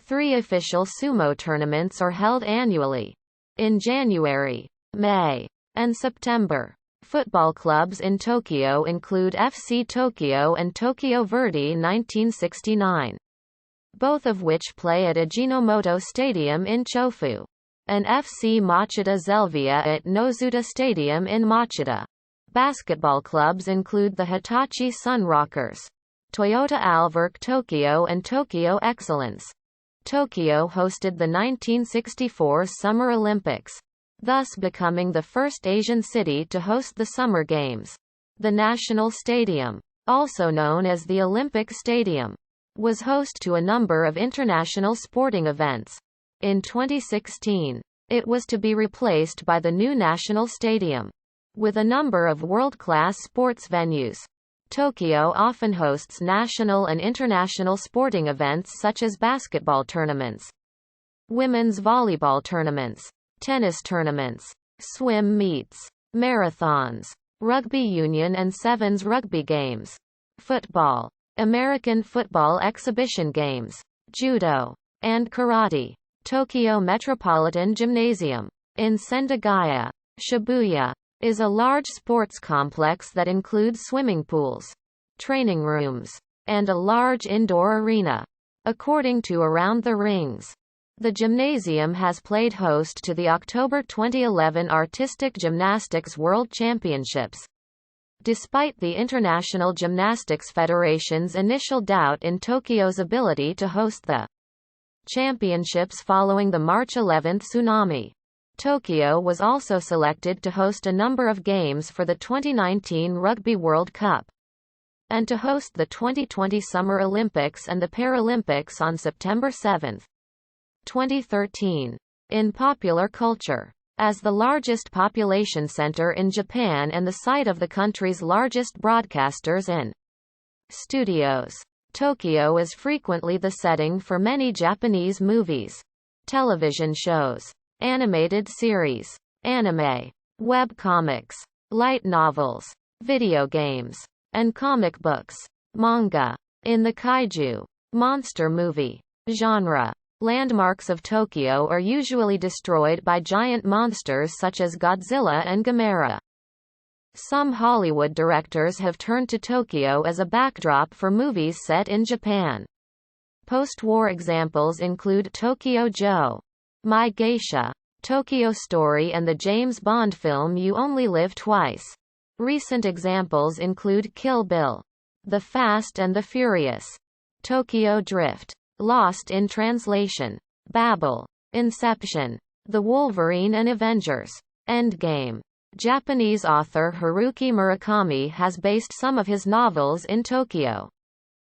3 official sumo tournaments are held annually, in January, May, and September. Football clubs in Tokyo include FC Tokyo and Tokyo Verdy 1969, both of which play at Ajinomoto Stadium in Chofu, and FC Machida Zelvia at Nozuta Stadium in Machida. Basketball clubs include the Hitachi Sun Rockers, Toyota Alverk Tokyo and Tokyo Excellence. Tokyo hosted the 1964 Summer Olympics, thus becoming the first Asian city to host the Summer Games. The National Stadium, also known as the Olympic Stadium, was host to a number of international sporting events. In 2016, it was to be replaced by the new National Stadium. With a number of world-class sports venues, Tokyo often hosts national and international sporting events such as basketball tournaments, women's volleyball tournaments, tennis tournaments, swim meets, marathons, rugby union and sevens rugby games, football, American football exhibition games, judo, and karate. Tokyo Metropolitan Gymnasium, in Sendagaya, Shibuya, is a large sports complex that includes swimming pools, training rooms, and a large indoor arena. According to Around the Rings, the gymnasium has played host to the October 2011 Artistic Gymnastics World Championships. Despite the International Gymnastics Federation's initial doubt in Tokyo's ability to host the championships following the March 11 tsunami, Tokyo was also selected to host a number of games for the 2019 Rugby World Cup, and to host the 2020 Summer Olympics and the Paralympics on September 7, 2013. In popular culture, as the largest population center in Japan and the site of the country's largest broadcasters and studios, Tokyo is frequently the setting for many Japanese movies, television shows, animated series, anime, web comics, light novels, video games, and comic books, manga. In the kaiju, monster movie genre, landmarks of Tokyo are usually destroyed by giant monsters such as Godzilla and Gamera. Some Hollywood directors have turned to Tokyo as a backdrop for movies set in Japan. Post-war examples include Tokyo-jo, My Geisha, Tokyo Story and the James Bond film You Only Live Twice. Recent examples include Kill Bill, The Fast and the Furious, Tokyo Drift, Lost in Translation, Babel, Inception, The Wolverine and Avengers, Endgame. Japanese author Haruki Murakami has based some of his novels in Tokyo,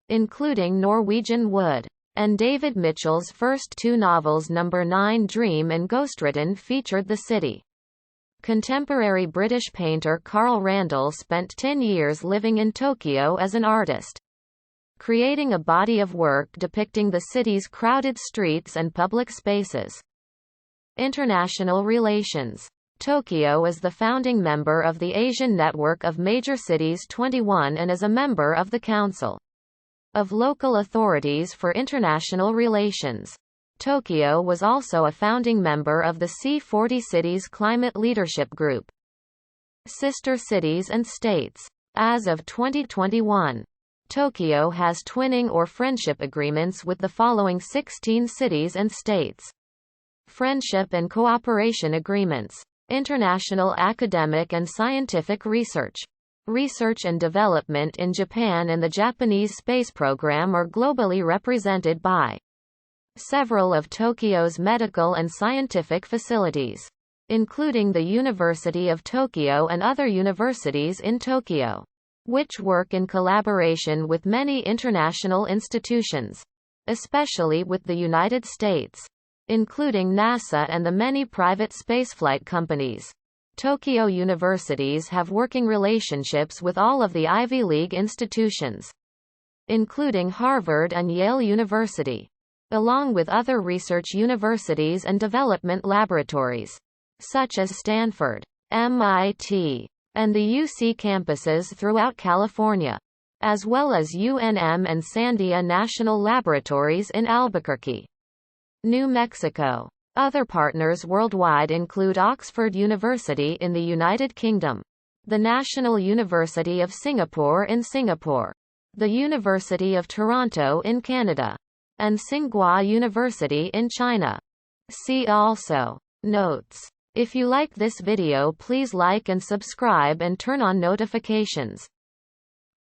including Norwegian Wood, and David Mitchell's first two novels Number 9 Dream and Ghostwritten featured the city. Contemporary British painter Carl Randall spent 10 years living in Tokyo as an artist, creating a body of work depicting the city's crowded streets and public spaces. International relations. Tokyo is the founding member of the Asian Network of Major Cities 21 and is a member of the Council of Local Authorities for International Relations. Tokyo was also a founding member of the C40 Cities Climate Leadership Group. Sister cities and states. As of 2021, Tokyo has twinning or friendship agreements with the following 16 cities and states. Friendship and cooperation agreements. International academic and scientific research. Research and development in Japan and the Japanese space program are globally represented by several of Tokyo's medical and scientific facilities, including the University of Tokyo and other universities in Tokyo, which work in collaboration with many international institutions, especially with the United States, including NASA and the many private spaceflight companies. Tokyo universities have working relationships with all of the Ivy League institutions, including Harvard and Yale University, along with other research universities and development laboratories, such as Stanford, MIT, and the UC campuses throughout California, as well as UNM and Sandia National Laboratories in Albuquerque, New Mexico. Other partners worldwide include Oxford University in the United Kingdom, the National University of Singapore in Singapore, the University of Toronto in Canada, and Tsinghua University in China. See also. Notes. If you like this video, please like and subscribe and turn on notifications.